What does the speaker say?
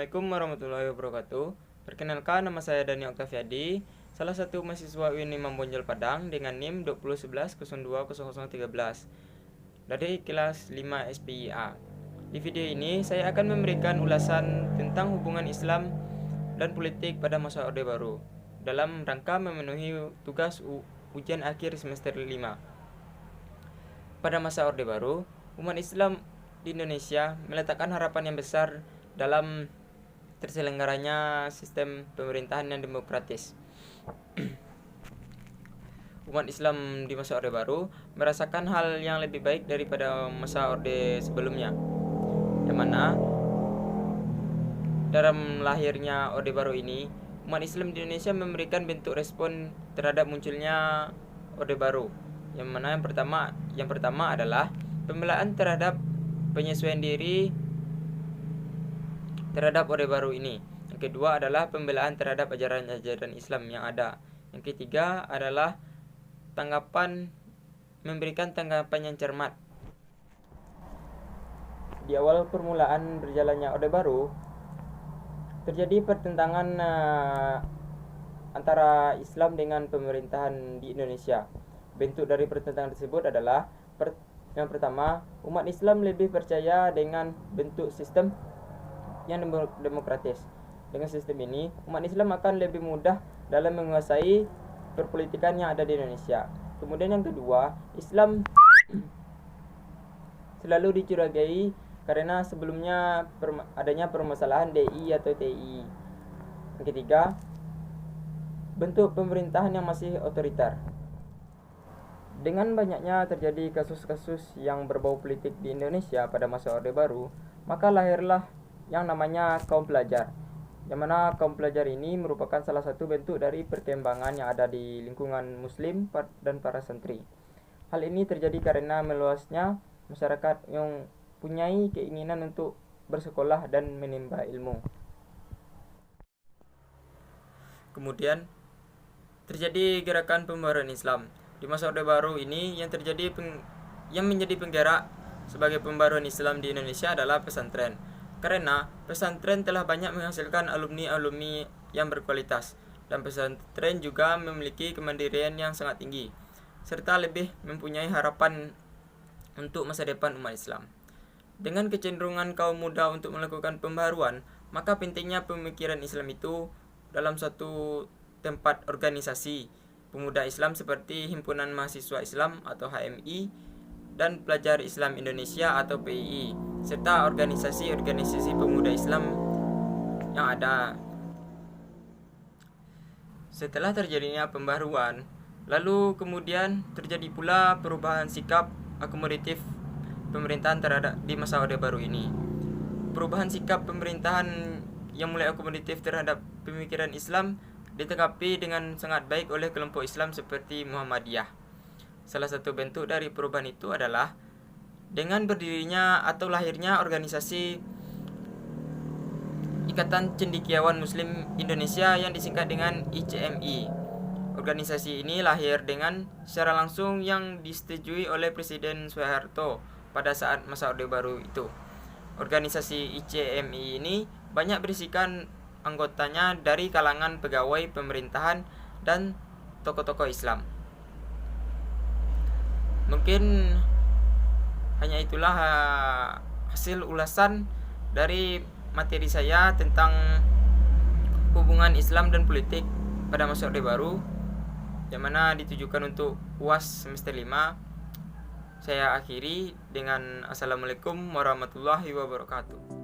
Assalamualaikum warahmatullahi wabarakatuh. Perkenalkan, nama saya Dani Oktaviadi, salah satu mahasiswa UIN Bonjol Padang dengan NIM 2011-020013 dari kelas 5 SPIA. Di video ini saya akan memberikan ulasan tentang hubungan Islam dan politik pada masa Orde Baru dalam rangka memenuhi tugas ujian akhir semester 5. Pada masa Orde Baru, umat Islam di Indonesia meletakkan harapan yang besar dalam terselenggaranya sistem pemerintahan yang demokratis. Umat Islam di masa Orde Baru merasakan hal yang lebih baik daripada masa Orde sebelumnya, yang mana dalam lahirnya Orde Baru ini, umat Islam di Indonesia memberikan bentuk respon terhadap munculnya Orde Baru, yang mana yang pertama adalah pembelaan terhadap penyesuaian diri terhadap Orde Baru ini. Yang kedua adalah pembelaan terhadap ajaran-ajaran Islam yang ada. Yang ketiga adalah memberikan tanggapan yang cermat. Di awal permulaan berjalannya Orde Baru, terjadi pertentangan antara Islam dengan pemerintahan di Indonesia. Bentuk dari pertentangan tersebut adalah yang pertama, umat Islam lebih percaya dengan bentuk sistem yang demokratis. Dengan sistem ini, umat Islam akan lebih mudah dalam menguasai perpolitikan yang ada di Indonesia. Kemudian yang kedua, Islam selalu dicurigai karena sebelumnya adanya permasalahan DI atau TI. Yang ketiga, bentuk pemerintahan yang masih otoriter. Dengan banyaknya terjadi kasus-kasus yang berbau politik di Indonesia pada masa Orde Baru, maka lahirlah yang namanya kaum pelajar, yang mana kaum pelajar ini merupakan salah satu bentuk dari perkembangan yang ada di lingkungan muslim dan para santri. Hal ini terjadi karena meluasnya masyarakat yang punyai keinginan untuk bersekolah dan menimba ilmu. Kemudian terjadi gerakan pembaruan Islam. Di masa Orde Baru ini yang menjadi penggerak sebagai pembaruan Islam di Indonesia adalah pesantren. Karena pesantren telah banyak menghasilkan alumni-alumni yang berkualitas, dan pesantren juga memiliki kemandirian yang sangat tinggi, serta lebih mempunyai harapan untuk masa depan umat Islam. Dengan kecenderungan kaum muda untuk melakukan pembaruan, maka pentingnya pemikiran Islam itu dalam suatu tempat organisasi pemuda Islam seperti Himpunan Mahasiswa Islam atau HMI dan Pelajar Islam Indonesia atau PII, serta organisasi-organisasi pemuda Islam yang ada. Setelah terjadinya pembaruan, lalu kemudian terjadi pula perubahan sikap akomodatif pemerintahan di masa Orde Baru ini. Perubahan sikap pemerintahan yang mulai akomodatif terhadap pemikiran Islam ditanggapi dengan sangat baik oleh kelompok Islam seperti Muhammadiyah. Salah satu bentuk dari perubahan itu adalah dengan berdirinya atau lahirnya organisasi Ikatan Cendekiawan Muslim Indonesia yang disingkat dengan ICMI. Organisasi ini lahir dengan secara langsung yang disetujui oleh Presiden Soeharto pada saat masa Orde Baru itu. Organisasi ICMI ini banyak berisikan anggotanya dari kalangan pegawai pemerintahan dan tokoh-tokoh Islam. Mungkin hanya itulah hasil ulasan dari materi saya tentang hubungan Islam dan politik pada masa Orde Baru, yang mana ditujukan untuk UAS semester 5. Saya akhiri dengan Assalamualaikum warahmatullahi wabarakatuh.